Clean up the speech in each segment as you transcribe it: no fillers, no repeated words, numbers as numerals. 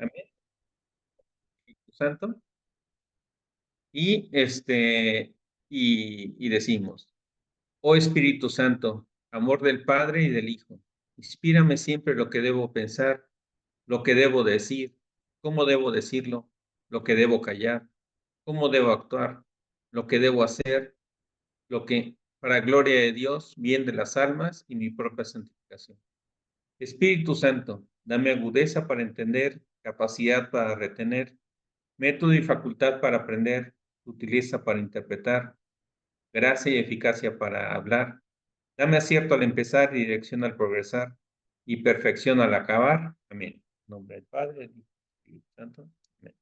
Amén. Espíritu Santo. Y y decimos, oh Espíritu Santo, amor del Padre y del Hijo, inspírame siempre lo que debo pensar, lo que debo decir, cómo debo decirlo, lo que debo callar, cómo debo actuar, lo que debo hacer, lo que para gloria de Dios, bien de las almas y mi propia santificación. Espíritu Santo, dame agudeza para entender, capacidad para retener, método y facultad para aprender, utiliza para interpretar, gracia y eficacia para hablar. Dame acierto al empezar y dirección al progresar y perfección al acabar. Amén. En nombre del Padre, del Hijo y del Espíritu Santo. Amén.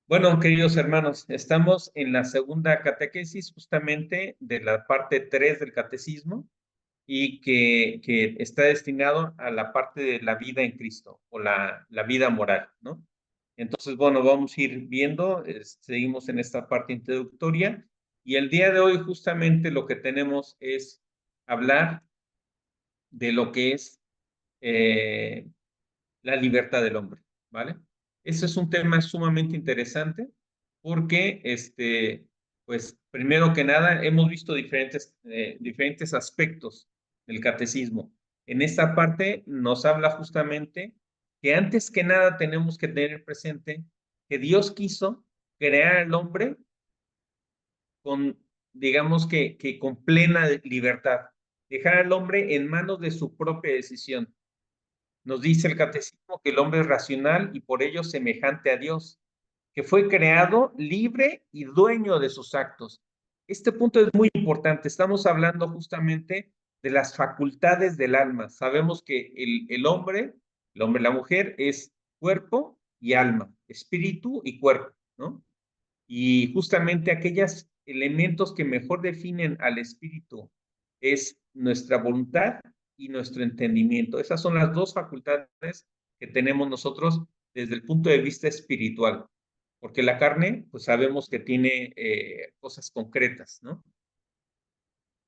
Bueno, queridos hermanos, estamos en la segunda catequesis justamente de la parte 3 del catecismo y que está destinado a la parte de la vida en Cristo o la vida moral, ¿no? Entonces, bueno, vamos a ir viendo, seguimos en esta parte introductoria y el día de hoy justamente lo que tenemos es hablar de lo que es eh, la libertad del hombre, ¿vale? Ese es un tema sumamente interesante porque, pues, primero que nada, hemos visto diferentes aspectos del catecismo. En esta parte nos habla justamente que antes que nada tenemos que tener presente que Dios quiso crear al hombre con, digamos que con plena libertad, dejar al hombre en manos de su propia decisión. Nos dice el catecismo que el hombre es racional y por ello semejante a Dios, que fue creado libre y dueño de sus actos. Este punto es muy importante. Estamos hablando justamente de las facultades del alma. Sabemos que el hombre, la mujer, es cuerpo y alma, espíritu y cuerpo, ¿no? Y justamente aquellos elementos que mejor definen al espíritu es nuestra voluntad y nuestro entendimiento. Esas son las dos facultades que tenemos nosotros desde el punto de vista espiritual, porque la carne, pues sabemos que tiene cosas concretas, ¿no?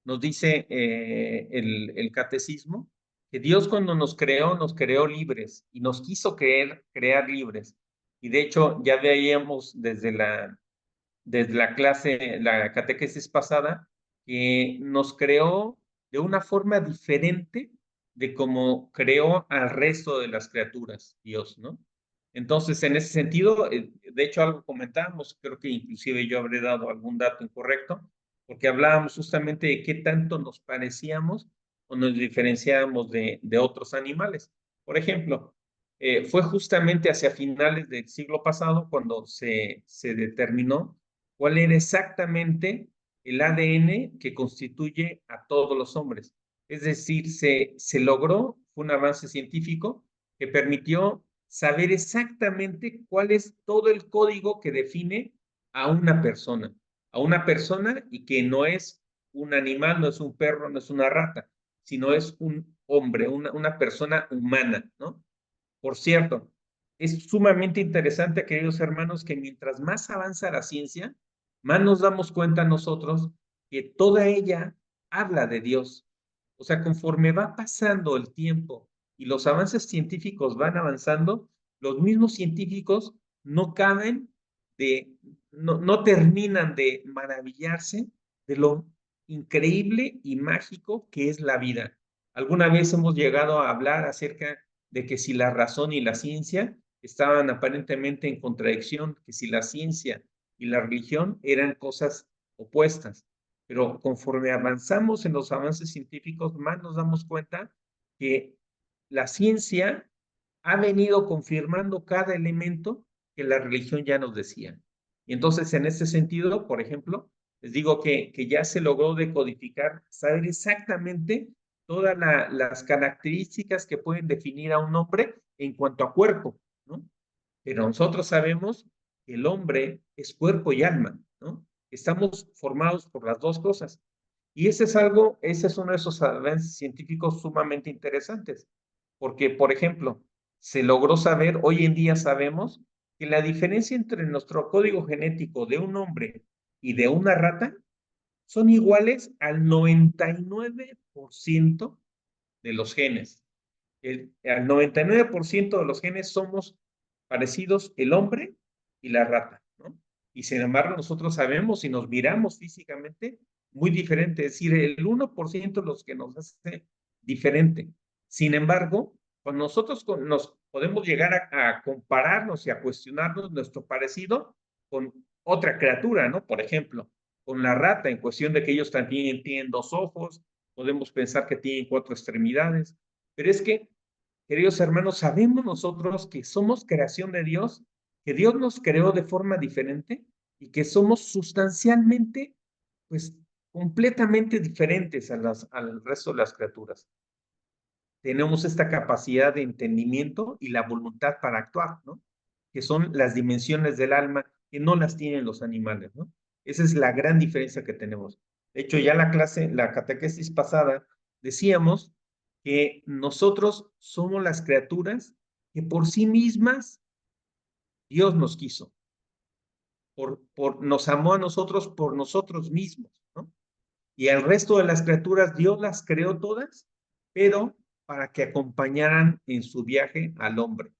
Nos dice el catecismo que Dios cuando nos creó libres y nos quiso crear libres. Y de hecho, ya veíamos desde la clase, la catequesis pasada, que nos creó de una forma diferente de cómo creó al resto de las criaturas, Dios, ¿no? Entonces, en ese sentido, de hecho, algo comentábamos, creo que inclusive yo habré dado algún dato incorrecto, porque hablábamos justamente de qué tanto nos parecíamos o nos diferenciábamos de otros animales. Por ejemplo, fue justamente hacia finales del siglo pasado cuando se determinó cuál era exactamente el ADN que constituye a todos los hombres. Es decir, se logró, fue un avance científico que permitió saber exactamente cuál es todo el código que define a una persona y que no es un animal, no es un perro, no es una rata, sino es un hombre, una persona humana, ¿no? Por cierto, es sumamente interesante, queridos hermanos, que mientras más avanza la ciencia, más nos damos cuenta nosotros que toda ella habla de Dios. O sea, conforme va pasando el tiempo y los avances científicos van avanzando, los mismos científicos no caben de, no terminan de maravillarse de lo increíble y mágico que es la vida. Alguna vez hemos llegado a hablar acerca de que si la razón y la ciencia estaban aparentemente en contradicción, que si la ciencia y la religión eran cosas opuestas. Pero conforme avanzamos en los avances científicos, más nos damos cuenta que la ciencia ha venido confirmando cada elemento que la religión ya nos decía. Y entonces, en ese sentido, por ejemplo, les digo que ya se logró decodificar, saber exactamente todas las características que pueden definir a un hombre en cuanto a cuerpo, ¿no? Pero nosotros sabemos que el hombre es cuerpo y alma, ¿no? Estamos formados por las dos cosas. Y ese es uno de esos avances científicos sumamente interesantes, porque, por ejemplo, se logró saber, hoy en día sabemos, que la diferencia entre nuestro código genético de un hombre y de una rata son iguales al 99% de los genes. Al 99% de los genes somos parecidos el hombre y la rata, ¿no? Y sin embargo, nosotros sabemos y nos miramos físicamente muy diferente, es decir, el 1% los que nos hace diferente. Sin embargo, cuando nosotros nos podemos llegar a compararnos y a cuestionarnos nuestro parecido con otra criatura, ¿no? Por ejemplo, con la rata, en cuestión de que ellos también tienen dos ojos, podemos pensar que tienen cuatro extremidades, pero es que, queridos hermanos, sabemos nosotros que somos creación de Dios, que Dios nos creó de forma diferente y que somos sustancialmente, pues, completamente diferentes al resto de las criaturas. Tenemos esta capacidad de entendimiento y la voluntad para actuar, ¿no? Que son las dimensiones del alma que no las tienen los animales, ¿no? Esa es la gran diferencia que tenemos. De hecho, ya la catequesis pasada, decíamos que nosotros somos las criaturas que por sí mismas Dios nos quiso, nos amó a nosotros por nosotros mismos, ¿no? Y al resto de las criaturas Dios las creó todas, pero para que acompañaran en su viaje al hombre.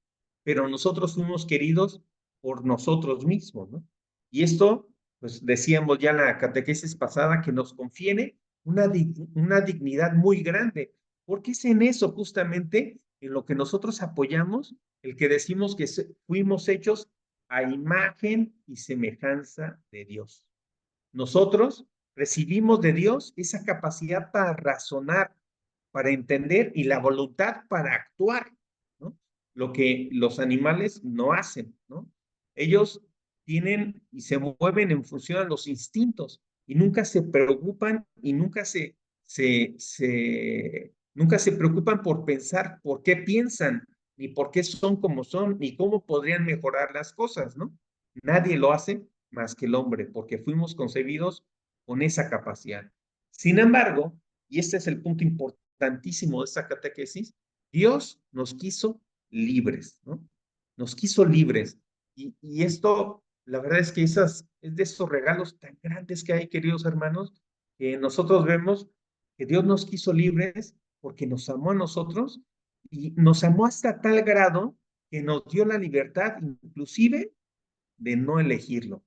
Pero nosotros fuimos queridos por nosotros mismos, ¿no? Y esto, pues decíamos ya en la catequesis pasada, que nos confiere una dignidad muy grande, porque es en eso justamente en lo que nosotros apoyamos, el que decimos que fuimos hechos a imagen y semejanza de Dios. Nosotros recibimos de Dios esa capacidad para razonar, para entender y la voluntad para actuar, ¿no? Lo que los animales no hacen, ¿no? Ellos tienen y se mueven en función a los instintos y nunca se preocupan y nunca se preocupan por pensar por qué piensan, ni por qué son como son, ni cómo podrían mejorar las cosas, ¿no? Nadie lo hace más que el hombre, porque fuimos concebidos con esa capacidad. Sin embargo, y este es el punto importantísimo de esta catequesis, Dios nos quiso libres, ¿no? Nos quiso libres. Y esto, la verdad es que es de esos regalos tan grandes que hay, queridos hermanos, que nosotros vemos que Dios nos quiso libres porque nos amó a nosotros y nos amó hasta tal grado que nos dio la libertad, inclusive, de no elegirlo,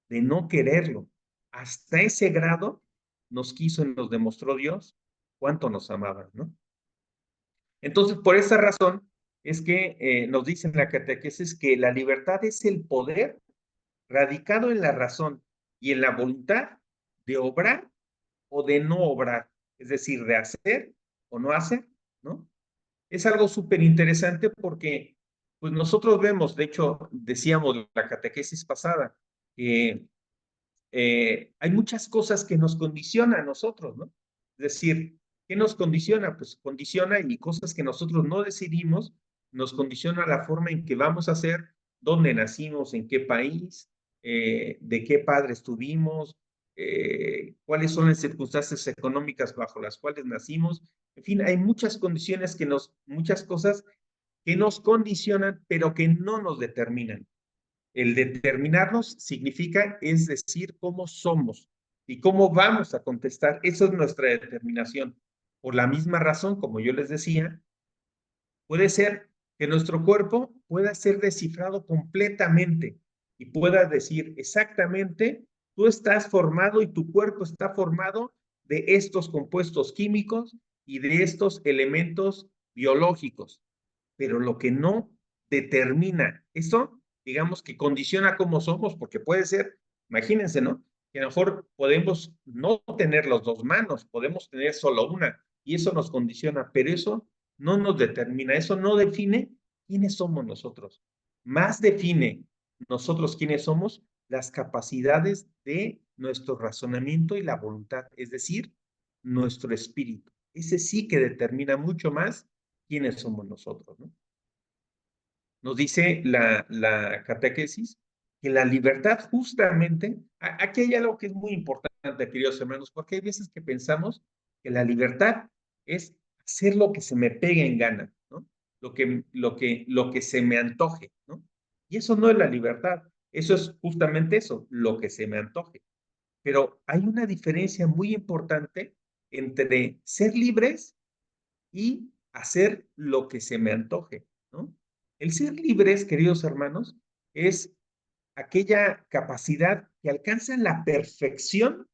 de no quererlo. Hasta ese grado nos quiso y nos demostró Dios cuánto nos amaba, ¿no? Entonces, por esa razón es que nos dice en la catequesis que la libertad es el poder radicado en la razón y en la voluntad de obrar o de no obrar, es decir, de hacer o no hacer, ¿no? Es algo súper interesante porque pues nosotros vemos, de hecho, decíamos la catequesis pasada, que hay muchas cosas que nos condicionan a nosotros, ¿no? Es decir, ¿qué nos condiciona? Pues condiciona y cosas que nosotros no decidimos, nos condiciona la forma en que vamos a ser, dónde nacimos, en qué país, de qué padres tuvimos, cuáles son las circunstancias económicas bajo las cuales nacimos. En fin, hay muchas condiciones muchas cosas que nos condicionan, pero que no nos determinan. El determinarnos significa, es decir, cómo somos y cómo vamos a contestar. Eso es nuestra determinación. Por la misma razón, como yo les decía, puede ser que nuestro cuerpo pueda ser descifrado completamente y pueda decir exactamente, tú estás formado y tu cuerpo está formado de estos compuestos químicos y de estos elementos biológicos. Pero lo que no determina eso, digamos que condiciona cómo somos, porque puede ser, imagínense, ¿no? Que a lo mejor podemos no tener las dos manos, podemos tener solo una, y eso nos condiciona, pero eso no nos determina, eso no define quiénes somos nosotros. Más define nosotros quiénes somos las capacidades de nuestro razonamiento y la voluntad, es decir, nuestro espíritu. Ese sí que determina mucho más quiénes somos nosotros, ¿no? Nos dice la catequesis que la libertad justamente, aquí hay algo que es muy importante, queridos hermanos, porque hay veces que pensamos que la libertad es hacer lo que se me pegue en gana, ¿no? Lo que se me antoje, ¿no? Y eso no es la libertad, eso es justamente eso, lo que se me antoje. Pero hay una diferencia muy importante entre ser libres y hacer lo que se me antoje, ¿no? El ser libres, queridos hermanos, es aquella capacidad que alcanza la perfección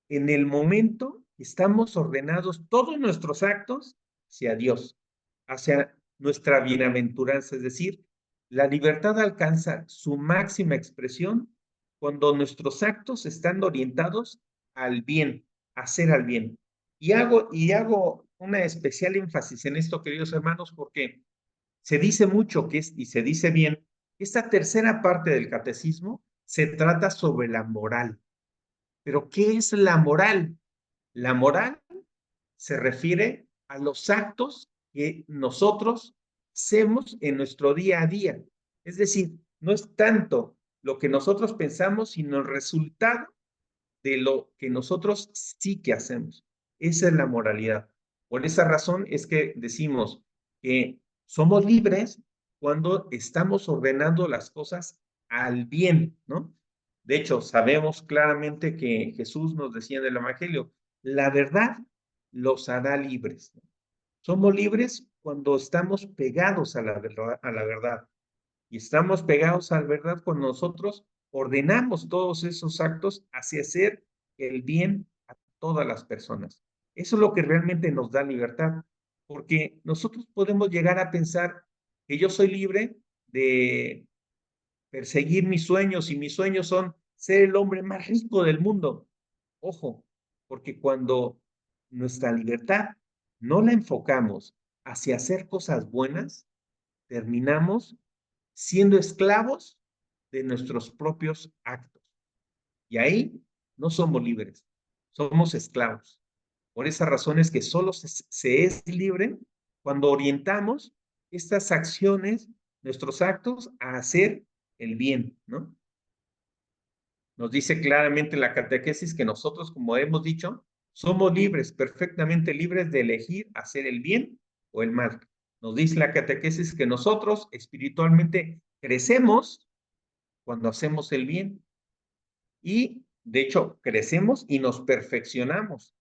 en el momento que estamos ordenados todos nuestros actos hacia Dios, hacia nuestra bienaventuranza. Es decir, la libertad alcanza su máxima expresión cuando nuestros actos están orientados al bien, a hacer al bien. Y hago una especial énfasis en esto, queridos hermanos, porque se dice mucho que y se dice bien, esta tercera parte del catecismo se trata sobre la moral. Pero ¿qué es la moral? La moral se refiere a los actos que nosotros hacemos en nuestro día a día. Es decir, no es tanto lo que nosotros pensamos, sino el resultado de lo que nosotros sí que hacemos. Esa es la moralidad. Por esa razón es que decimos que somos libres cuando estamos ordenando las cosas al bien, ¿no? De hecho, sabemos claramente que Jesús nos decía en el Evangelio, la verdad los hará libres. ¿No? Somos libres cuando estamos pegados a la verdad. Y estamos pegados a la verdad cuando nosotros ordenamos todos esos actos hacia hacer el bien a todas las personas. Eso es lo que realmente nos da libertad, porque nosotros podemos llegar a pensar que yo soy libre de perseguir mis sueños y mis sueños son ser el hombre más rico del mundo. Ojo, porque cuando nuestra libertad no la enfocamos hacia hacer cosas buenas, terminamos siendo esclavos de nuestros propios actos. Y ahí no somos libres, somos esclavos. Por esa razón es que solo se es libre cuando orientamos estas acciones, nuestros actos, a hacer el bien, ¿no? Nos dice claramente la catequesis que nosotros, como hemos dicho, somos libres, perfectamente libres de elegir hacer el bien o el mal. Nos dice la catequesis que nosotros espiritualmente crecemos cuando hacemos el bien y, de hecho, crecemos y nos perfeccionamos.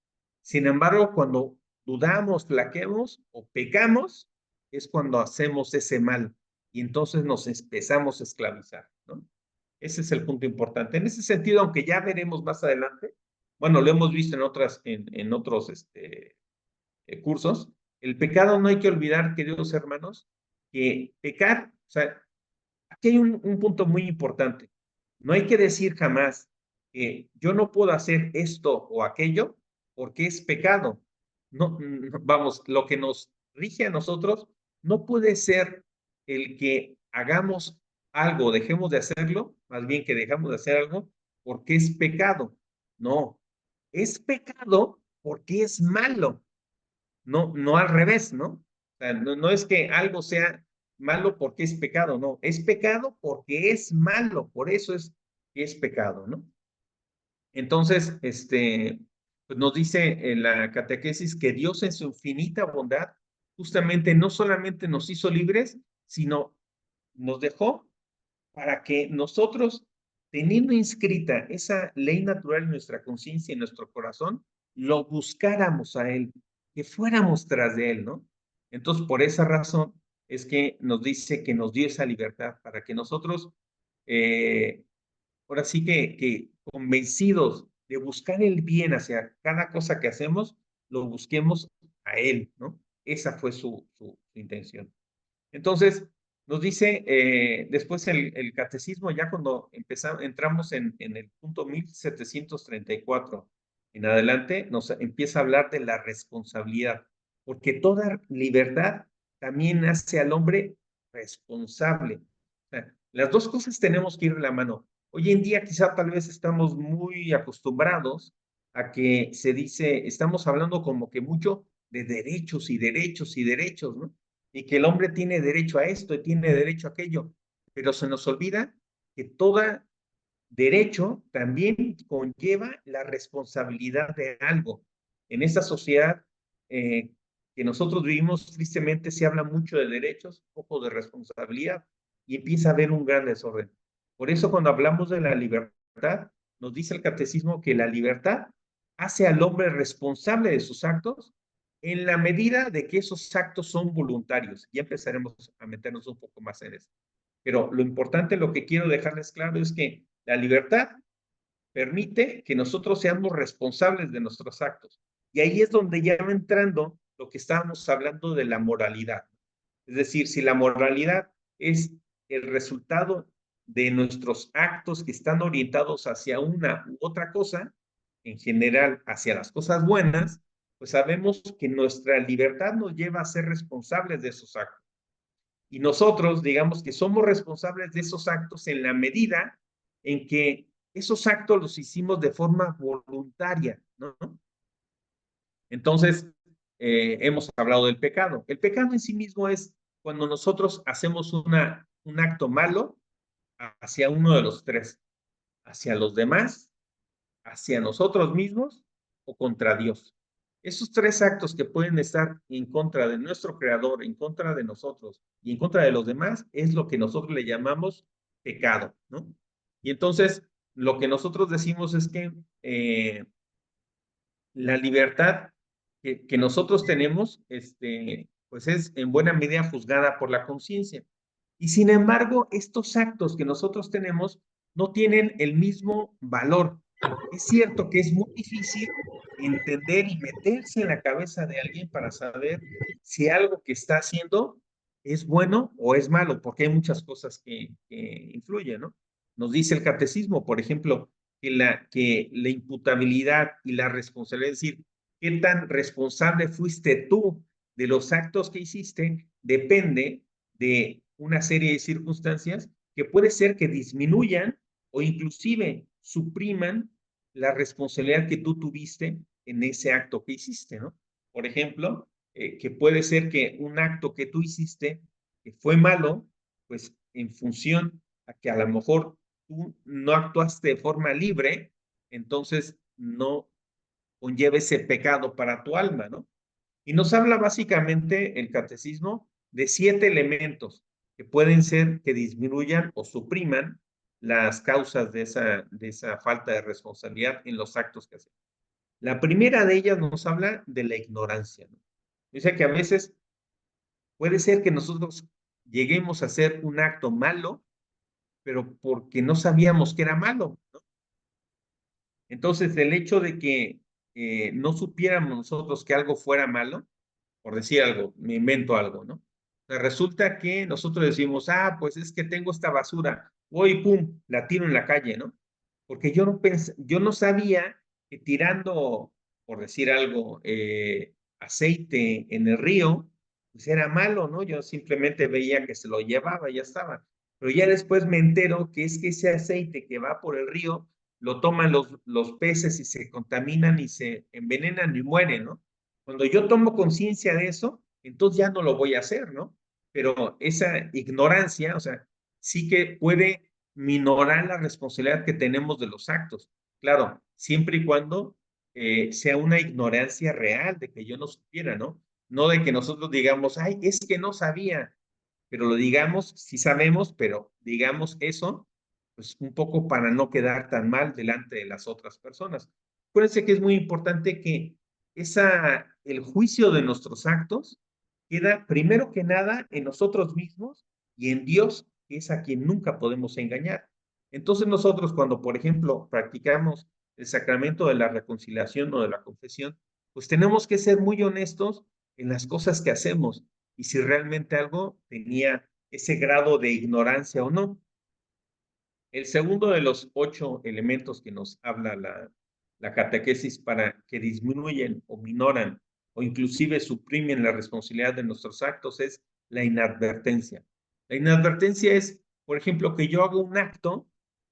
Sin embargo, cuando dudamos, flaqueamos o pecamos, es cuando hacemos ese mal y entonces nos empezamos a esclavizar, ¿no? Ese es el punto importante. En ese sentido, aunque ya veremos más adelante, bueno, lo hemos visto en otros cursos, el pecado no hay que olvidar, queridos hermanos, que pecar, o sea, aquí hay un punto muy importante. No hay que decir jamás que yo no puedo hacer esto o aquello porque es pecado. No, vamos, lo que nos rige a nosotros no puede ser el que hagamos algo, dejemos de hacerlo, más bien que dejamos de hacer algo porque es pecado. No, es pecado porque es malo, no al revés, ¿no? O sea, no es que algo sea malo porque es pecado, no, es pecado porque es malo, por eso es que es pecado, ¿no? Entonces, pues nos dice en la catequesis que Dios en su infinita bondad justamente no solamente nos hizo libres, sino nos dejó para que nosotros, teniendo inscrita esa ley natural en nuestra conciencia y en nuestro corazón, lo buscáramos a Él, que fuéramos tras de Él, ¿no? Entonces, por esa razón es que nos dice que nos dio esa libertad para que nosotros, eh, ahora sí que convencidos de buscar el bien hacia cada cosa que hacemos, lo busquemos a Él, ¿no? Esa fue su intención. Entonces, nos dice después el catecismo, ya cuando entramos en el punto 1734 en adelante, nos empieza a hablar de la responsabilidad, porque toda libertad también hace al hombre responsable. O sea, las dos cosas tenemos que ir de la mano. Hoy en día quizá tal vez estamos muy acostumbrados a que se dice, estamos hablando como que mucho de derechos y derechos y derechos, ¿no? Y que el hombre tiene derecho a esto y tiene derecho a aquello, pero se nos olvida que todo derecho también conlleva la responsabilidad de algo. En esta sociedad que nosotros vivimos, tristemente se habla mucho de derechos, poco de responsabilidad, y empieza a haber un gran desorden. Por eso cuando hablamos de la libertad, nos dice el catecismo que la libertad hace al hombre responsable de sus actos en la medida de que esos actos son voluntarios. Ya empezaremos a meternos un poco más en eso. Pero lo importante, lo que quiero dejarles claro es que la libertad permite que nosotros seamos responsables de nuestros actos. Y ahí es donde ya va entrando lo que estábamos hablando de la moralidad. Es decir, si la moralidad es el resultado de nuestros actos que están orientados hacia una u otra cosa, en general hacia las cosas buenas, pues sabemos que nuestra libertad nos lleva a ser responsables de esos actos. Y nosotros, digamos que somos responsables de esos actos en la medida en que esos actos los hicimos de forma voluntaria, ¿no? Entonces, hemos hablado del pecado. El pecado en sí mismo es cuando nosotros hacemos un acto malo hacia uno de los tres, hacia los demás, hacia nosotros mismos o contra Dios. Esos tres actos que pueden estar en contra de nuestro creador, en contra de nosotros y en contra de los demás, es lo que nosotros le llamamos pecado, ¿no? Y entonces, lo que nosotros decimos es que la libertad que nosotros tenemos, pues es en buena medida juzgada por la conciencia. Y sin embargo, estos actos que nosotros tenemos no tienen el mismo valor. Es cierto que es muy difícil entender y meterse en la cabeza de alguien para saber si algo que está haciendo es bueno o es malo, porque hay muchas cosas que influyen, ¿no? Nos dice el catecismo, por ejemplo, que la imputabilidad y la responsabilidad, es decir, qué tan responsable fuiste tú de los actos que hiciste, depende de una serie de circunstancias que puede ser que disminuyan o inclusive supriman la responsabilidad que tú tuviste en ese acto que hiciste, ¿no? Por ejemplo, que puede ser que un acto que tú hiciste que fue malo, pues en función a que a lo mejor tú no actuaste de forma libre, entonces no conlleva ese pecado para tu alma, ¿no? Y nos habla básicamente el catecismo de 7 elementos que pueden ser que disminuyan o supriman las causas de esa falta de responsabilidad en los actos que hacemos. La primera de ellas nos habla de la ignorancia, ¿no? Dice que a veces puede ser que nosotros lleguemos a hacer un acto malo, pero porque no sabíamos que era malo, ¿no? Entonces, el hecho de que no supiéramos nosotros que algo fuera malo, por decir algo, me invento algo, ¿no? O sea, resulta que nosotros decimos, pues es que tengo esta basura, voy, pum, la tiro en la calle, ¿no? Porque yo no sabía que tirando, por decir algo, aceite en el río, pues era malo, ¿no? Yo simplemente veía que se lo llevaba y ya estaba. Pero ya después me entero que es que ese aceite que va por el río lo toman los peces y se contaminan y se envenenan y mueren, ¿no? Cuando yo tomo conciencia de eso, entonces ya no lo voy a hacer, ¿no? Pero esa ignorancia, o sea, sí que puede minorar la responsabilidad que tenemos de los actos. Claro, siempre y cuando sea una ignorancia real de que yo no supiera, ¿no? No de que nosotros digamos, ay, es que no sabía, pero lo digamos, sí sabemos, pero digamos eso, pues un poco para no quedar tan mal delante de las otras personas. Acuérdense que es muy importante que el juicio de nuestros actos queda primero que nada en nosotros mismos y en Dios, que es a quien nunca podemos engañar. Entonces nosotros cuando, por ejemplo, practicamos el sacramento de la reconciliación o de la confesión, pues tenemos que ser muy honestos en las cosas que hacemos y si realmente algo tenía ese grado de ignorancia o no. El segundo de los 8 elementos que nos habla la catequesis para que disminuyen o minoran o inclusive suprimen la responsabilidad de nuestros actos es la inadvertencia. La inadvertencia es, por ejemplo, que yo hago un acto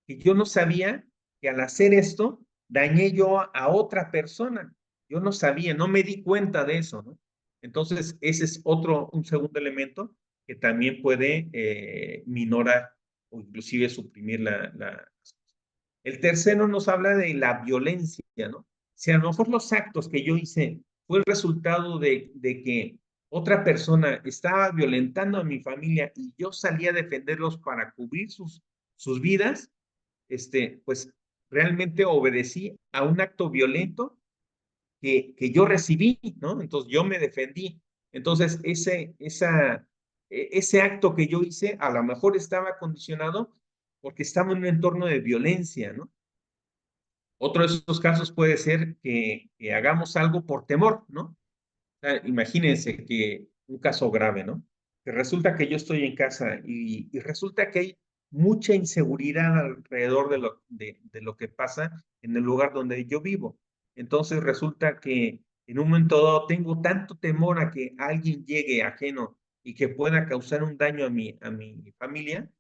que yo no sabía que al hacer esto dañé yo a otra persona. Yo no sabía, no me di cuenta de eso, ¿no? Entonces, ese es un segundo elemento que también puede minorar o inclusive suprimir El tercero nos habla de la violencia, ¿no? Si a lo mejor los actos que yo hice fue el resultado de que otra persona estaba violentando a mi familia y yo salí a defenderlos para cubrir sus vidas, pues realmente obedecí a un acto violento que yo recibí, ¿no? Entonces yo me defendí. Entonces ese acto que yo hice a lo mejor estaba condicionado porque estaba en un entorno de violencia, ¿no? Otro de esos casos puede ser que hagamos algo por temor, ¿no? O sea, imagínense que un caso grave, ¿no? Que resulta que yo estoy en casa y resulta que hay mucha inseguridad alrededor de lo que pasa en el lugar donde yo vivo. Entonces resulta que en un momento dado tengo tanto temor a que alguien llegue ajeno y que pueda causar un daño a mi familia,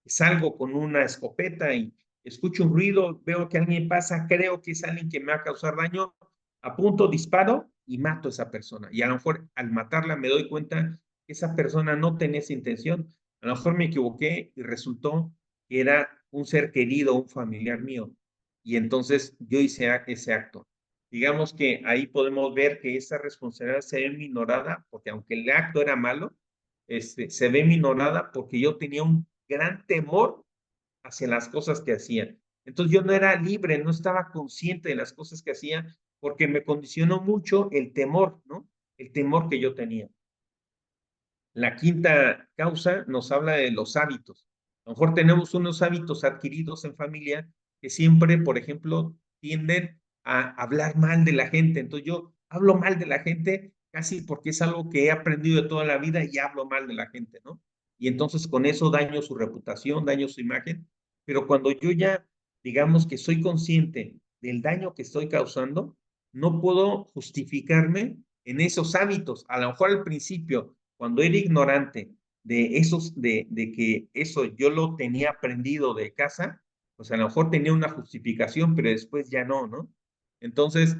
salgo con una escopeta y escucho un ruido, veo que alguien pasa, creo que es alguien que me va a causar daño, apunto, disparo y mato a esa persona. Y a lo mejor al matarla me doy cuenta que esa persona no tenía esa intención. A lo mejor me equivoqué y resultó que era un ser querido, un familiar mío. Y entonces yo hice ese acto. Digamos que ahí podemos ver que esa responsabilidad se ve minorada, porque aunque el acto era malo, se ve minorada porque yo tenía un gran temor hacia las cosas que hacía. Entonces yo no era libre, no estaba consciente de las cosas que hacía porque me condicionó mucho el temor, ¿no? El temor que yo tenía. La quinta causa nos habla de los hábitos. A lo mejor tenemos unos hábitos adquiridos en familia que siempre, por ejemplo, tienden a hablar mal de la gente. Entonces yo hablo mal de la gente casi porque es algo que he aprendido de toda la vida y hablo mal de la gente, ¿no? Y entonces con eso daño su reputación, daño su imagen. Pero cuando yo ya, digamos que soy consciente del daño que estoy causando, no puedo justificarme en esos hábitos. A lo mejor al principio cuando era ignorante de que eso yo lo tenía aprendido de casa, pues a lo mejor tenía una justificación, pero después ya no, ¿no? Entonces,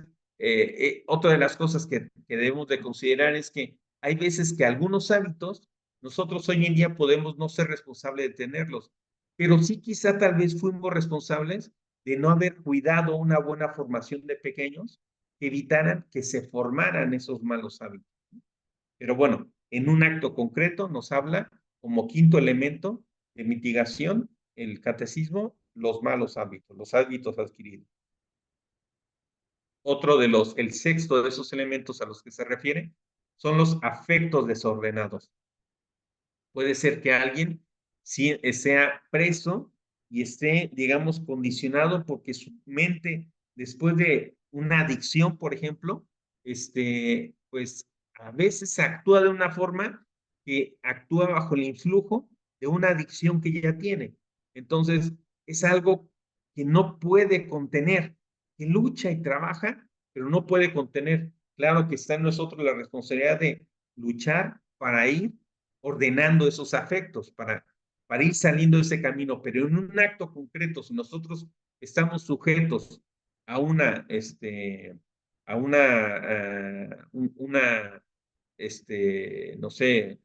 otra de las cosas que debemos de considerar es que hay veces que algunos hábitos nosotros hoy en día podemos no ser responsables de tenerlos, pero sí quizá tal vez fuimos responsables de no haber cuidado una buena formación de pequeños que evitaran que se formaran esos malos hábitos. Pero bueno, en un acto concreto nos habla como quinto elemento de mitigación el catecismo, los hábitos adquiridos. Otro de el sexto de esos elementos a los que se refiere son los afectos desordenados. Puede ser que alguien sea preso y esté, digamos, condicionado porque su mente, después de una adicción, por ejemplo, pues a veces actúa de una forma que actúa bajo el influjo de una adicción que ya tiene. Entonces, es algo que no puede contener, que lucha y trabaja, pero no puede contener. Claro que está en nosotros la responsabilidad de luchar para ir ordenando esos afectos, para ir saliendo de ese camino, pero en un acto concreto, si nosotros estamos sujetos a no sé,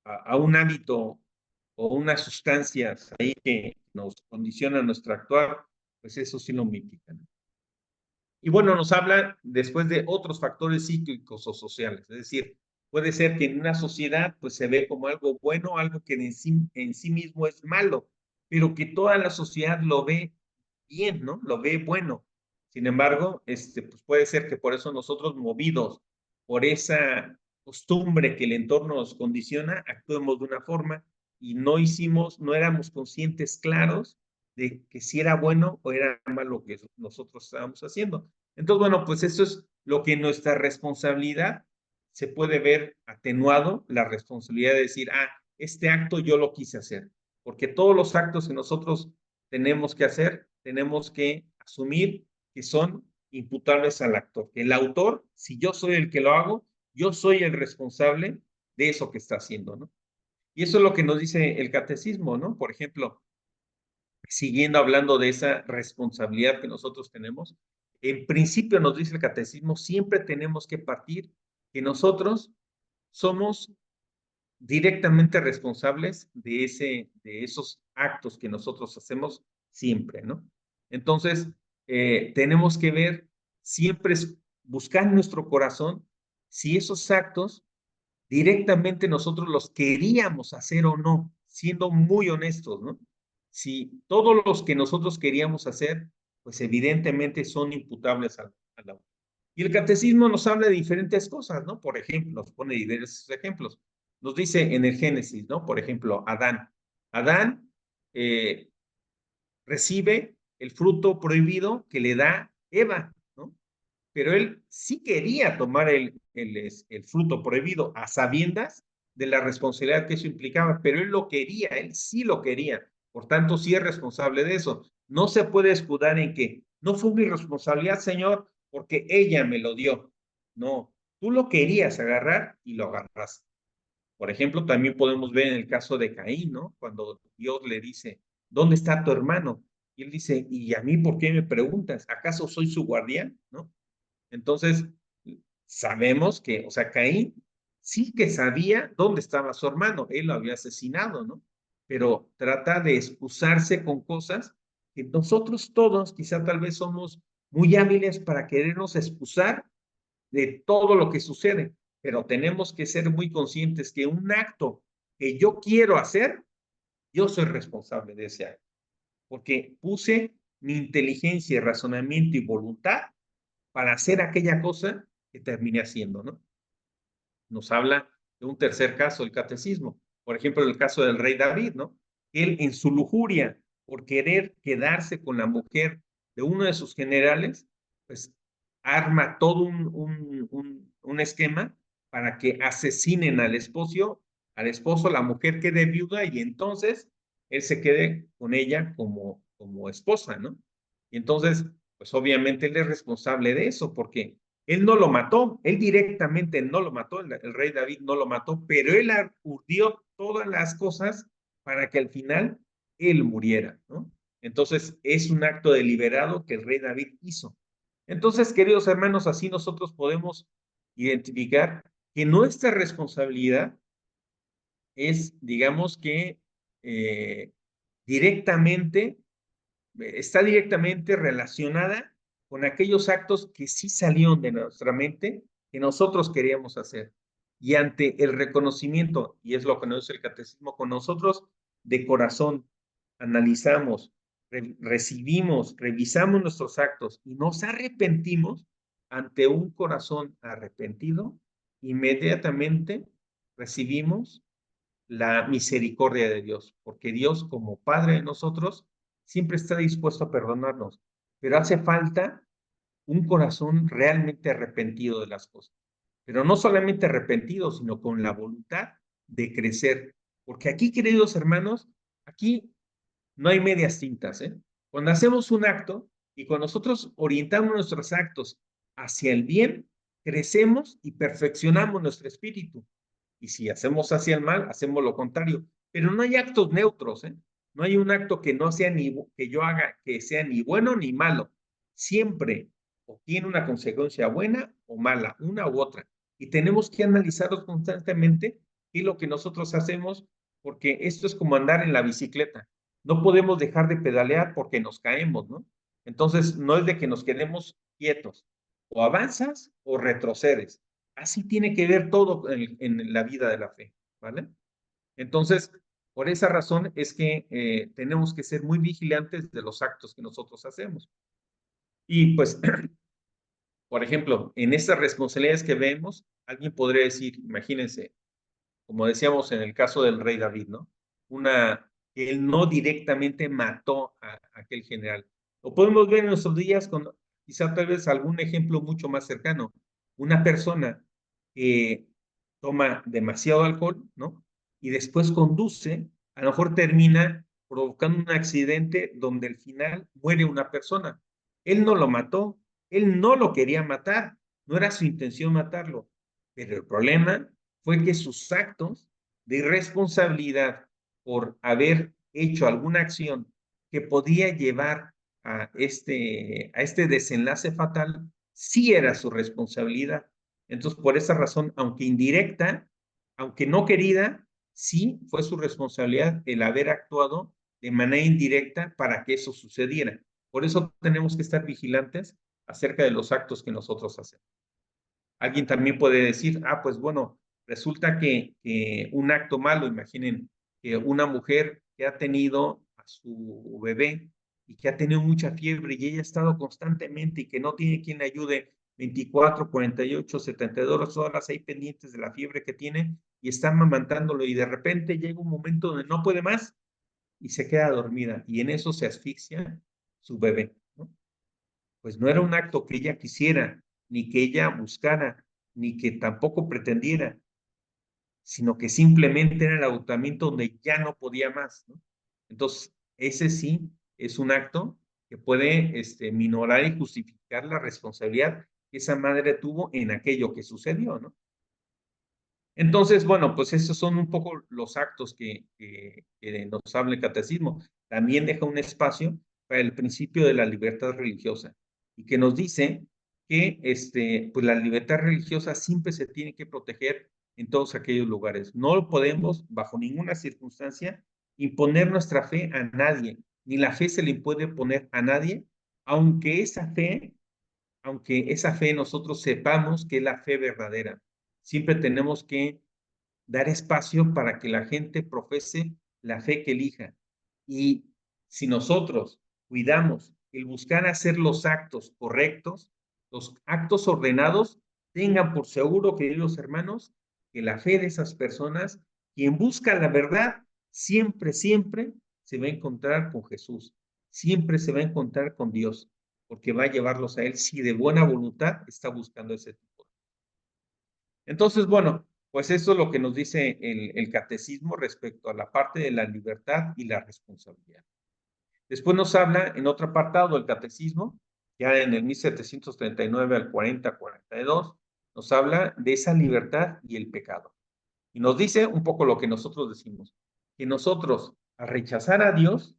a un hábito o unas sustancias ahí que nos condicionan nuestro actuar, pues eso sí lo mitigan. Y bueno, nos habla después de otros factores psíquicos o sociales, es decir, puede ser que en una sociedad pues se ve como algo bueno, algo que en sí mismo es malo, pero que toda la sociedad lo ve bien, ¿no? Lo ve bueno. Sin embargo, pues puede ser que por eso nosotros movidos por esa costumbre que el entorno nos condiciona, actuemos de una forma y no éramos conscientes claros de que si era bueno o era malo lo que nosotros estábamos haciendo. Entonces, bueno, pues eso es lo que nuestra responsabilidad se puede ver atenuado, la responsabilidad de decir, este acto yo lo quise hacer, porque todos los actos que nosotros tenemos que hacer, tenemos que asumir que son imputables al actor. El autor, si yo soy el que lo hago, yo soy el responsable de eso que está haciendo, ¿no? Y eso es lo que nos dice el catecismo, ¿no? Por ejemplo, siguiendo hablando de esa responsabilidad que nosotros tenemos, en principio nos dice el catecismo, siempre tenemos que partir que nosotros somos directamente responsables de esos actos que nosotros hacemos siempre, ¿no? Entonces, tenemos que ver, siempre buscar en nuestro corazón si esos actos directamente nosotros los queríamos hacer o no, siendo muy honestos, ¿no? Si todos los que nosotros queríamos hacer, pues evidentemente son imputables al autor. Y el catecismo nos habla de diferentes cosas, ¿no? Por ejemplo, nos pone diversos ejemplos. Nos dice en el Génesis, ¿no? Por ejemplo, Adán. Adán eh, recibe el fruto prohibido que le da Eva, ¿no? Pero él sí quería tomar el fruto prohibido a sabiendas de la responsabilidad que eso implicaba, pero él lo quería, él sí lo quería, por tanto sí es responsable de eso. No se puede escudar en que no fue mi responsabilidad, Señor, porque ella me lo dio. No, tú lo querías agarrar y lo agarras. Por ejemplo, también podemos ver en el caso de Caín, ¿no? Cuando Dios le dice, ¿dónde está tu hermano? Y él dice, ¿y a mí por qué me preguntas? ¿Acaso soy su guardián? ¿No? Entonces, sabemos que, o sea, Caín sí que sabía dónde estaba su hermano, él lo había asesinado, ¿no? Pero trata de excusarse con cosas que nosotros todos quizá tal vez somos muy hábiles para querernos excusar de todo lo que sucede, pero tenemos que ser muy conscientes que un acto que yo quiero hacer, yo soy responsable de ese acto, porque puse mi inteligencia, razonamiento y voluntad para hacer aquella cosa que terminé haciendo, ¿no? Nos habla de un tercer caso, el catecismo. Por ejemplo, el caso del rey David, ¿no? Él en su lujuria, por querer quedarse con la mujer de uno de sus generales, pues arma todo un esquema para que asesinen al esposo, la mujer quede viuda y entonces él se quede con ella como esposa, ¿no? Y entonces, pues obviamente él es responsable de eso, porque él no lo mató, él directamente no lo mató, el rey David no lo mató, pero él urdió todas las cosas para que al final él muriera, ¿no? Entonces es un acto deliberado que el rey David hizo. Entonces, queridos hermanos, así nosotros podemos identificar que nuestra responsabilidad es, digamos que, eh, directamente está directamente relacionada con aquellos actos que sí salieron de nuestra mente, que nosotros queríamos hacer. Y ante el reconocimiento, y es lo que nos dice el catecismo, con nosotros de corazón analizamos, recibimos, revisamos nuestros actos y nos arrepentimos ante un corazón arrepentido, inmediatamente recibimos la misericordia de Dios, porque Dios como Padre de nosotros siempre está dispuesto a perdonarnos, pero hace falta un corazón realmente arrepentido de las cosas, pero no solamente arrepentido, sino con la voluntad de crecer, porque aquí, queridos hermanos, aquí no hay medias tintas, ¿eh? Cuando hacemos un acto y cuando nosotros orientamos nuestros actos hacia el bien, crecemos y perfeccionamos nuestro espíritu. Y si hacemos hacia el mal, hacemos lo contrario. Pero no hay actos neutros, ¿eh? No hay un acto que no sea ni que yo haga que sea ni bueno ni malo. Siempre o tiene una consecuencia buena o mala, una u otra. Y tenemos que analizarlos constantemente y lo que nosotros hacemos, porque esto es como andar en la bicicleta. No podemos dejar de pedalear porque nos caemos, ¿no? Entonces, no es de que nos quedemos quietos. O avanzas o retrocedes. Así tiene que ver todo en la vida de la fe, ¿vale? Entonces, por esa razón es que tenemos que ser muy vigilantes de los actos que nosotros hacemos. Y pues, por ejemplo, en estas responsabilidades que vemos, alguien podría decir, imagínense, como decíamos en el caso del rey David, ¿no? Él no directamente mató a aquel general. Lo podemos ver en nuestros días con quizá tal vez algún ejemplo mucho más cercano. Una persona que toma demasiado alcohol, ¿no? Y después conduce, a lo mejor termina provocando un accidente donde al final muere una persona. Él no lo mató, él no lo quería matar, no era su intención matarlo, pero el problema fue que sus actos de irresponsabilidad por haber hecho alguna acción que podía llevar a este desenlace fatal, sí era su responsabilidad. Entonces, por esa razón, aunque indirecta, aunque no querida, sí fue su responsabilidad el haber actuado de manera indirecta para que eso sucediera. Por eso tenemos que estar vigilantes acerca de los actos que nosotros hacemos. Alguien también puede decir, pues bueno, resulta que un acto malo, imaginen que una mujer que ha tenido a su bebé y que ha tenido mucha fiebre y ella ha estado constantemente y que no tiene quien le ayude 24, 48, 72 horas ahí pendientes de la fiebre que tiene y está amamantándolo y de repente llega un momento donde no puede más y se queda dormida y en eso se asfixia su bebé, ¿no? Pues no era un acto que ella quisiera, ni que ella buscara, ni que tampoco pretendiera, sino que simplemente era el agotamiento donde ya no podía más, ¿no? Entonces, ese sí es un acto que puede minorar y justificar la responsabilidad que esa madre tuvo en aquello que sucedió, ¿no? Entonces, bueno, pues esos son un poco los actos que nos habla el catecismo. También deja un espacio para el principio de la libertad religiosa y que nos dice que pues la libertad religiosa siempre se tiene que proteger en todos aquellos lugares. No podemos, bajo ninguna circunstancia, imponer nuestra fe a nadie, ni la fe se le puede poner a nadie, aunque esa fe, aunque esa fe nosotros sepamos que es la fe verdadera. Siempre tenemos que dar espacio para que la gente profese la fe que elija. Y si nosotros cuidamos el buscar hacer los actos correctos, los actos ordenados, tengan por seguro, queridos hermanos, que la fe de esas personas, quien busca la verdad, siempre, siempre se va a encontrar con Jesús, siempre se va a encontrar con Dios, porque va a llevarlos a Él si de buena voluntad está buscando ese tipo. Entonces, bueno, pues eso es lo que nos dice el catecismo respecto a la parte de la libertad y la responsabilidad. Después nos habla en otro apartado del catecismo, ya en el 1739 al 40-42, nos habla de esa libertad y el pecado. Y nos dice un poco lo que nosotros decimos, que nosotros, al rechazar a Dios,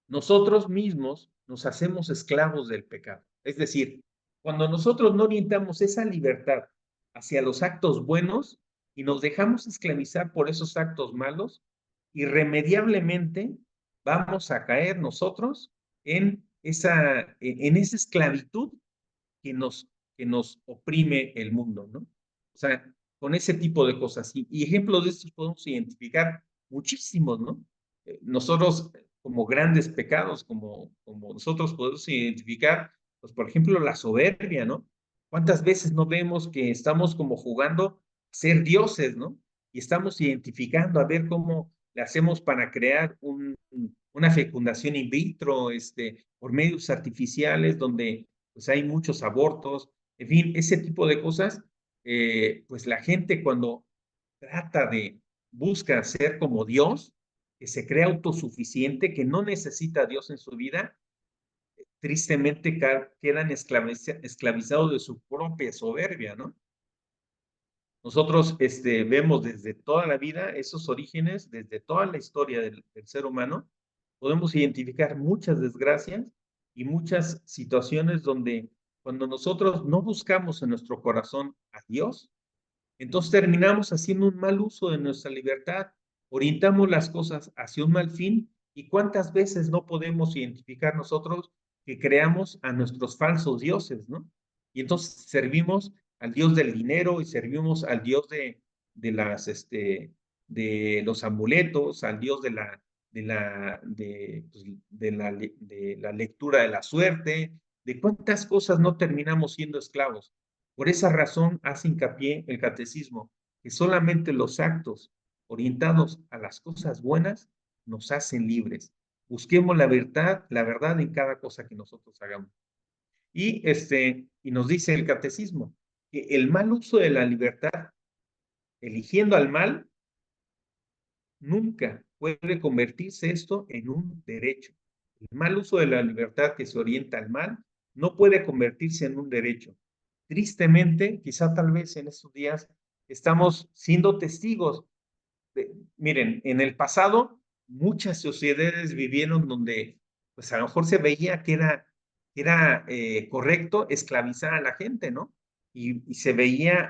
nosotros mismos nos hacemos esclavos del pecado. Es decir, cuando nosotros no orientamos esa libertad hacia los actos buenos y nos dejamos esclavizar por esos actos malos, irremediablemente vamos a caer nosotros en esa esclavitud que nos oprime el mundo, ¿no? O sea, con ese tipo de cosas. Y ejemplos de estos podemos identificar muchísimos, ¿no? Nosotros, como grandes pecados, como nosotros podemos identificar, pues, por ejemplo, la soberbia, ¿no? ¿Cuántas veces no vemos que estamos como jugando a ser dioses, ¿no? Y estamos identificando a ver cómo le hacemos para crear una fecundación in vitro, por medios artificiales donde pues hay muchos abortos, en fin, ese tipo de cosas, pues la gente cuando trata busca ser como Dios, que se cree autosuficiente, que no necesita a Dios en su vida, tristemente quedan esclavizados de su propia soberbia, ¿no? Nosotros vemos desde toda la vida esos orígenes, desde toda la historia del ser humano, podemos identificar muchas desgracias y muchas situaciones donde cuando nosotros no buscamos en nuestro corazón a Dios, entonces terminamos haciendo un mal uso de nuestra libertad, orientamos las cosas hacia un mal fin y cuántas veces no podemos identificar nosotros que creamos a nuestros falsos dioses, ¿no? Y entonces servimos al Dios del dinero y servimos al Dios de los amuletos, al Dios de la lectura de la suerte, de cuántas cosas no terminamos siendo esclavos. Por esa razón hace hincapié el catecismo, que solamente los actos orientados a las cosas buenas nos hacen libres. Busquemos la verdad en cada cosa que nosotros hagamos. Y nos dice el catecismo que el mal uso de la libertad, eligiendo al mal, nunca puede convertirse esto en un derecho. El mal uso de la libertad que se orienta al mal no puede convertirse en un derecho. Tristemente, quizá tal vez en estos días estamos siendo testigos. Miren, en el pasado muchas sociedades vivieron donde pues a lo mejor se veía que era correcto esclavizar a la gente, ¿no? Y se veía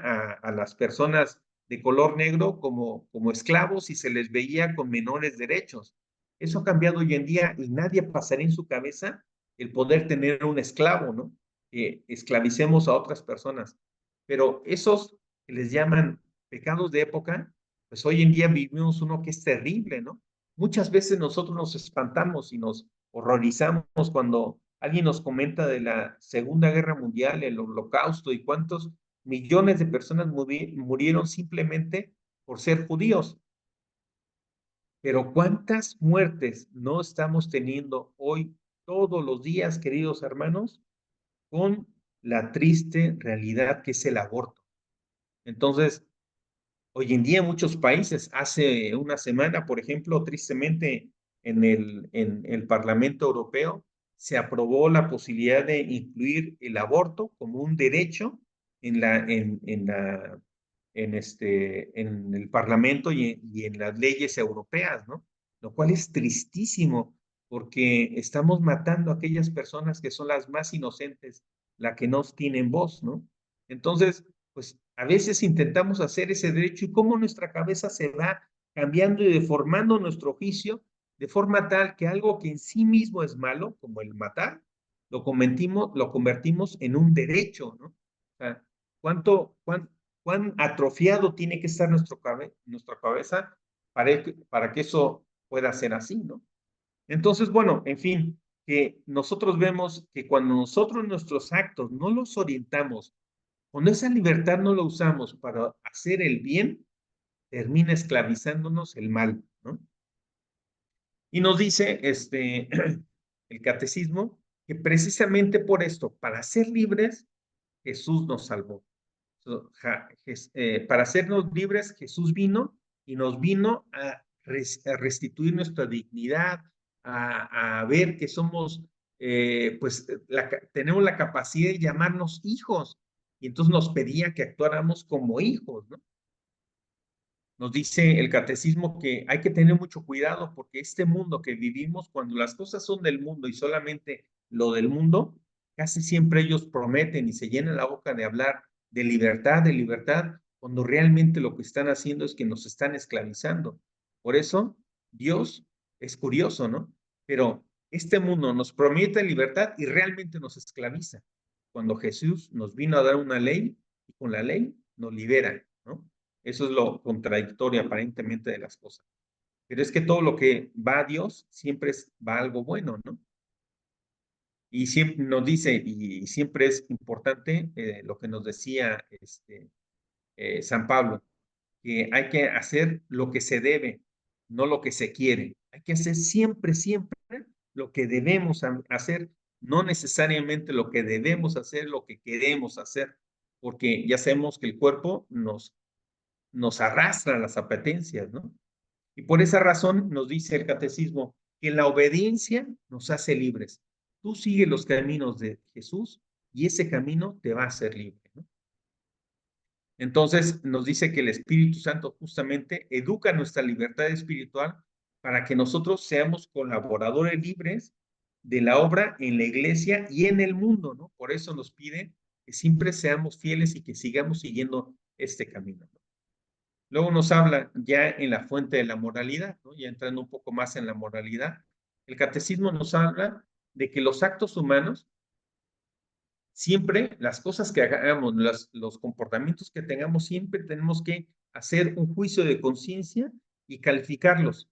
a las personas de color negro como esclavos y se les veía con menores derechos. Eso ha cambiado hoy en día y nadie pasaría en su cabeza el poder tener un esclavo, ¿no? Que esclavicemos a otras personas. Pero esos que les llaman pecados de época, pues hoy en día vivimos uno que es terrible, ¿no? Muchas veces nosotros nos espantamos y nos horrorizamos cuando Alguien nos comenta de la Segunda Guerra Mundial, el Holocausto y cuántos millones de personas murieron simplemente por ser judíos. Pero ¿cuántas muertes no estamos teniendo hoy, todos los días, queridos hermanos, con la triste realidad que es el aborto? Entonces, hoy en día en muchos países, hace una semana, por ejemplo, tristemente en el Parlamento Europeo, se aprobó la posibilidad de incluir el aborto como un derecho en el Parlamento y en las leyes europeas, ¿no? Lo cual es tristísimo porque estamos matando a aquellas personas que son las más inocentes, las que no tienen voz, ¿no? Entonces, pues a veces intentamos hacer ese derecho y cómo nuestra cabeza se va cambiando y deformando nuestro juicio de forma tal que algo que en sí mismo es malo, como el matar, lo convertimos en un derecho, ¿no? O sea, cuán atrofiado tiene que estar nuestra cabeza para que eso pueda ser así, ¿no? Entonces, bueno, en fin, que nosotros vemos que cuando nosotros nuestros actos no los orientamos, cuando esa libertad no la usamos para hacer el bien, termina esclavizándonos el mal, ¿no? Y nos dice el catecismo que precisamente por esto, para ser libres, Jesús nos salvó. Para hacernos libres, Jesús vino y nos vino a restituir nuestra dignidad, a ver que somos, pues tenemos la capacidad de llamarnos hijos. Y entonces nos pedía que actuáramos como hijos, ¿no? Nos dice el catecismo que hay que tener mucho cuidado porque este mundo que vivimos, cuando las cosas son del mundo y solamente lo del mundo, casi siempre ellos prometen y se llenan la boca de hablar de libertad, cuando realmente lo que están haciendo es que nos están esclavizando. Por eso, Dios es curioso, ¿no? Pero este mundo nos promete libertad y realmente nos esclaviza. Cuando Jesús nos vino a dar una ley y con la ley nos libera, ¿no? Eso es lo contradictorio aparentemente de las cosas. Pero es que todo lo que va a Dios siempre va a algo bueno, ¿no? Y siempre nos dice, y siempre es importante lo que nos decía San Pablo, que hay que hacer lo que se debe, no lo que se quiere. Hay que hacer siempre, siempre lo que debemos hacer, no necesariamente lo que debemos hacer, lo que queremos hacer, porque ya sabemos que el cuerpo nos arrastra a las apetencias, ¿no? Y por esa razón nos dice el catecismo que la obediencia nos hace libres. Tú sigue los caminos de Jesús y ese camino te va a hacer libre, ¿no? Entonces nos dice que el Espíritu Santo justamente educa nuestra libertad espiritual para que nosotros seamos colaboradores libres de la obra en la iglesia y en el mundo, ¿no? Por eso nos pide que siempre seamos fieles y que sigamos siguiendo este camino, ¿no? Luego nos habla ya en la fuente de la moralidad, ¿no? Ya entrando un poco más en la moralidad. El catecismo nos habla de que los actos humanos, siempre las cosas que hagamos, los comportamientos que tengamos, siempre tenemos que hacer un juicio de conciencia y calificarlos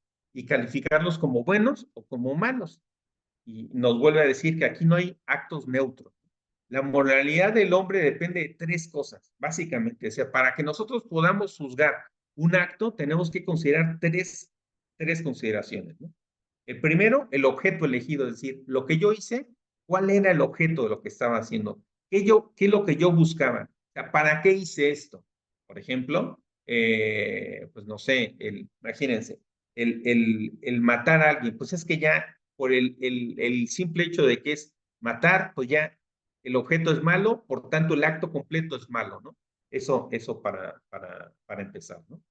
como buenos o como malos. Y nos vuelve a decir que aquí no hay actos neutros. La moralidad del hombre depende de tres cosas, básicamente. O sea, para que nosotros podamos juzgar un acto, tenemos que considerar tres consideraciones, ¿no? El primero, el objeto elegido, es decir, lo que yo hice, ¿cuál era el objeto de lo que estaba haciendo? ¿Qué es lo que yo buscaba? O sea, ¿para qué hice esto? Por ejemplo, pues no sé, imagínense, el matar a alguien, pues es que ya por el simple hecho de que es matar, pues ya el objeto es malo, por tanto el acto completo es malo, ¿no? Eso para empezar, ¿no?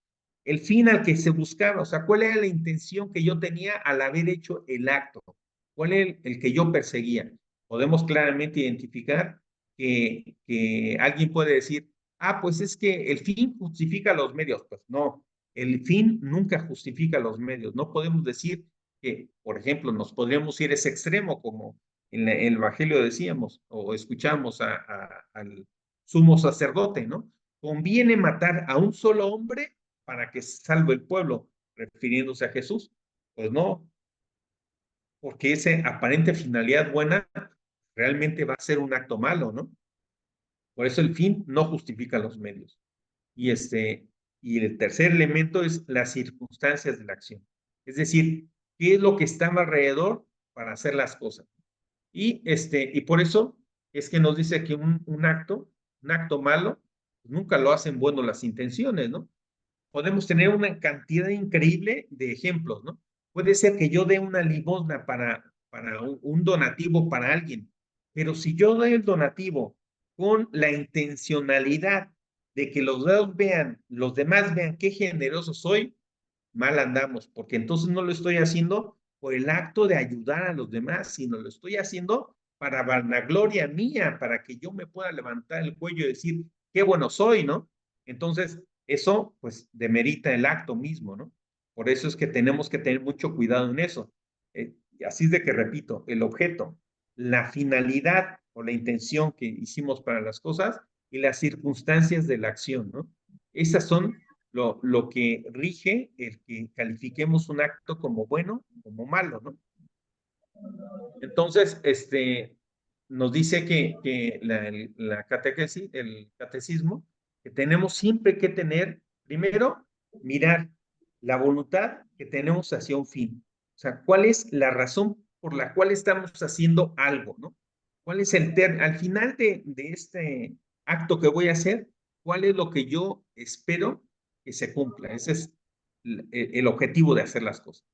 El fin al que se buscaba, o sea, cuál era la intención que yo tenía al haber hecho el acto, cuál era el que yo perseguía. Podemos claramente identificar que alguien puede decir, ah, pues es que el fin justifica los medios. Pues no, el fin nunca justifica los medios. No podemos decir que, por ejemplo, nos podríamos ir a ese extremo como en el Evangelio decíamos o escuchamos al sumo sacerdote, ¿no? Conviene matar a un solo hombre para que salve el pueblo, refiriéndose a Jesús. Pues no, porque esa aparente finalidad buena realmente va a ser un acto malo, ¿no? Por eso el fin no justifica los medios. Y, y el tercer elemento es las circunstancias de la acción. Es decir, ¿qué es lo que está alrededor para hacer las cosas? Y por eso es que nos dice que un acto malo, pues nunca lo hacen bueno las intenciones, ¿no? Podemos tener una cantidad increíble de ejemplos, ¿no? Puede ser que yo dé una limosna para un donativo para alguien, pero si yo doy el donativo con la intencionalidad de que los demás vean qué generoso soy, mal andamos, porque entonces no lo estoy haciendo por el acto de ayudar a los demás, sino lo estoy haciendo para vanagloria mía, para que yo me pueda levantar el cuello y decir, qué bueno soy, ¿no? Entonces, eso pues demerita el acto mismo, ¿no? Por eso es que tenemos que tener mucho cuidado en eso. Así es de que repito, el objeto, la finalidad o la intención que hicimos para las cosas y las circunstancias de la acción, ¿no? Esas son lo que rige el que califiquemos un acto como bueno, como malo, ¿no? Entonces, nos dice que la catequesis, el catecismo, que tenemos siempre que tener, primero, mirar la voluntad que tenemos hacia un fin. O sea, ¿cuál es la razón por la cual estamos haciendo algo, ¿no? ¿Cuál es al final de este acto que voy a hacer, cuál es lo que yo espero que se cumpla? Ese es el objetivo de hacer las cosas.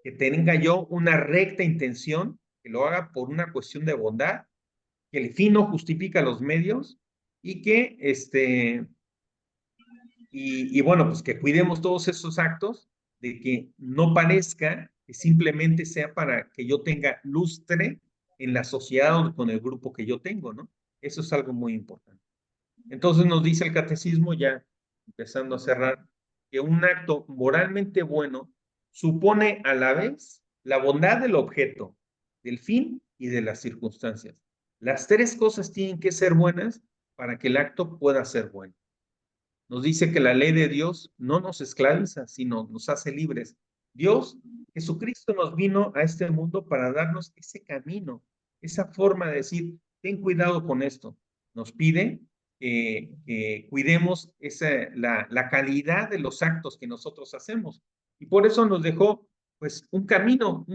Que tenga yo una recta intención, que lo haga por una cuestión de bondad, que el fin no justifica los medios y que, y bueno, pues que cuidemos todos esos actos de que no parezca que simplemente sea para que yo tenga lustre en la sociedad o con el grupo que yo tengo, ¿no? Eso es algo muy importante. Entonces nos dice el catecismo, ya empezando a cerrar, que un acto moralmente bueno supone a la vez la bondad del objeto, del fin y de las circunstancias. Las tres cosas tienen que ser buenas para que el acto pueda ser bueno. Nos dice que la ley de Dios no nos esclaviza, sino nos hace libres. Dios, Jesucristo nos vino a este mundo para darnos ese camino, esa forma de decir, ten cuidado con esto. Nos pide que cuidemos la calidad de los actos que nosotros hacemos. Y por eso nos dejó pues un camino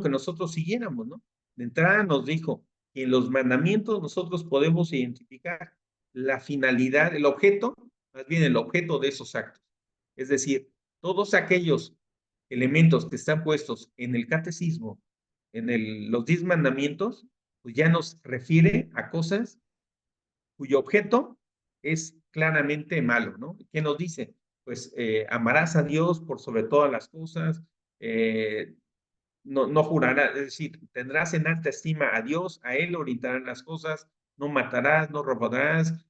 que nosotros siguiéramos, ¿no? De entrada nos dijo que en los mandamientos nosotros podemos identificar la finalidad, el objeto, más bien el objeto de esos actos. Es decir, todos aquellos elementos que están puestos en el catecismo, los 10 mandamientos, pues ya nos refiere a cosas cuyo objeto es claramente malo, ¿no? ¿Qué nos dice? Pues amarás a Dios por sobre todas las cosas, no jurarás, es decir, tendrás en alta estima a Dios, a Él orientarán las cosas, no matarás, no robarás,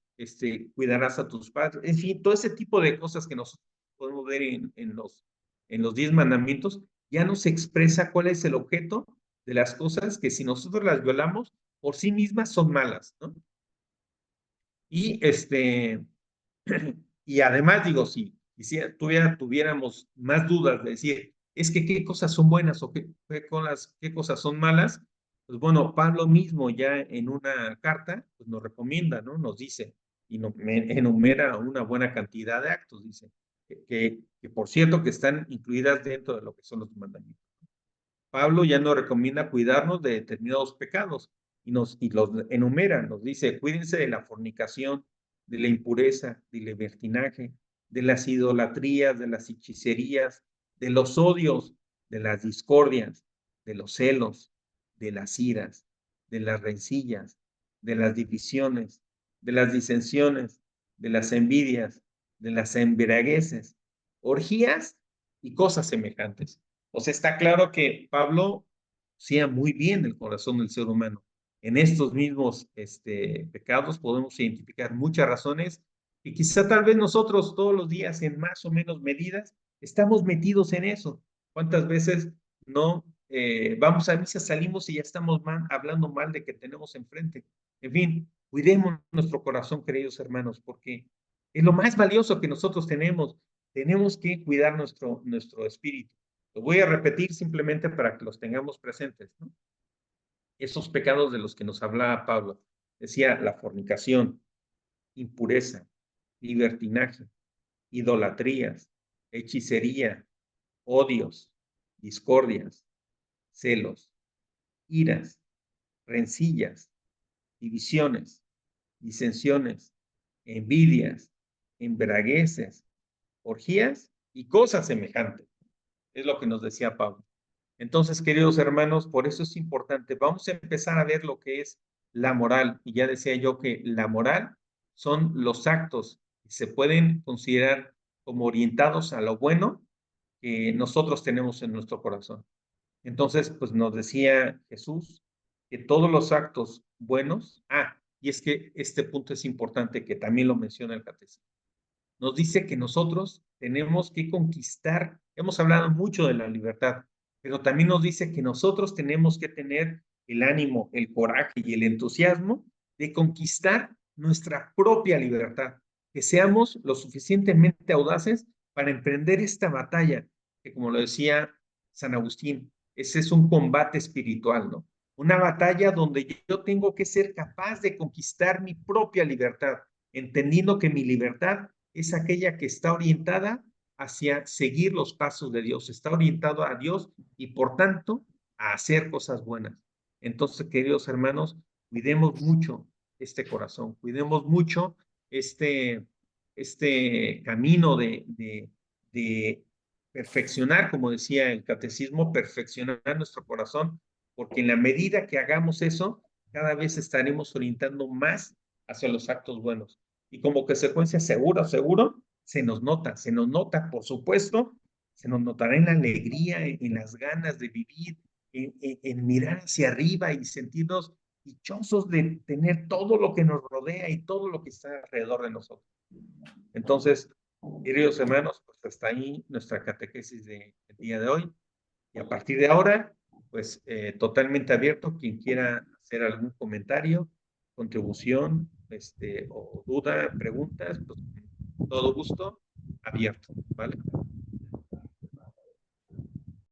cuidarás a tus padres, en fin, todo ese tipo de cosas que nosotros podemos ver en los 10 mandamientos, ya nos expresa cuál es el objeto de las cosas que si nosotros las violamos, por sí mismas son malas, ¿no? Y y además digo, si tuviéramos más dudas de decir, es que qué cosas son buenas o qué cosas son malas, pues bueno, Pablo mismo ya en una carta pues nos recomienda, ¿no? Nos dice y enumera una buena cantidad de actos, dice, que por cierto que están incluidas dentro de lo que son los mandamientos. Pablo ya nos recomienda cuidarnos de determinados pecados y los enumera, nos dice, cuídense de la fornicación, de la impureza, del libertinaje, de las idolatrías, de las hechicerías, de los odios, de las discordias, de los celos, de las iras, de las rencillas, de las divisiones, de las disensiones, de las envidias, de las embriagueces, orgías y cosas semejantes. O sea, está claro que Pablo conocía muy bien el corazón del ser humano. En estos mismos pecados podemos identificar muchas razones y quizá tal vez nosotros todos los días en más o menos medidas estamos metidos en eso. ¿Cuántas veces no vamos a misa, salimos y ya estamos hablando mal de que tenemos enfrente? En fin, cuidemos nuestro corazón, queridos hermanos, porque es lo más valioso que nosotros tenemos. Tenemos que cuidar nuestro espíritu. Lo voy a repetir simplemente para que los tengamos presentes, ¿no? esos pecados de los que nos hablaba Pablo. Decía la fornicación, impureza, libertinaje, idolatrías, hechicería, odios, discordias, celos, iras, rencillas, divisiones, disensiones, envidias, embragueces, orgías y cosas semejantes. Es lo que nos decía Pablo. Entonces, queridos hermanos, por eso es importante. Vamos a empezar a ver lo que es la moral. Y ya decía yo que la moral son los actos que se pueden considerar como orientados a lo bueno que nosotros tenemos en nuestro corazón. Entonces, pues nos decía Jesús que todos los actos buenos, y es que este punto es importante que también lo menciona el catecismo, nos dice que nosotros tenemos que conquistar, hemos hablado mucho de la libertad, pero también nos dice que nosotros tenemos que tener el ánimo, el coraje y el entusiasmo de conquistar nuestra propia libertad, que seamos lo suficientemente audaces para emprender esta batalla, que como lo decía San Agustín, ese es un combate espiritual, ¿no? Una batalla donde yo tengo que ser capaz de conquistar mi propia libertad, entendiendo que mi libertad es aquella que está orientada hacia seguir los pasos de Dios, está orientado a Dios y por tanto a hacer cosas buenas. Entonces, queridos hermanos, cuidemos mucho este corazón, cuidemos mucho este, este camino de perfeccionar, como decía el catecismo, perfeccionar nuestro corazón, porque en la medida que hagamos eso, cada vez estaremos orientando más hacia los actos buenos. Y como consecuencia, seguro, se nos nota, por supuesto, se nos notará en la alegría, en las ganas de vivir, en mirar hacia arriba y sentirnos dichosos de tener todo lo que nos rodea y todo lo que está alrededor de nosotros. Entonces, queridos hermanos, pues hasta ahí nuestra catequesis del día de hoy. Y a partir de ahora, pues totalmente abierto, quien quiera hacer algún comentario, contribución, o duda, preguntas, pues todo gusto, abierto, ¿vale?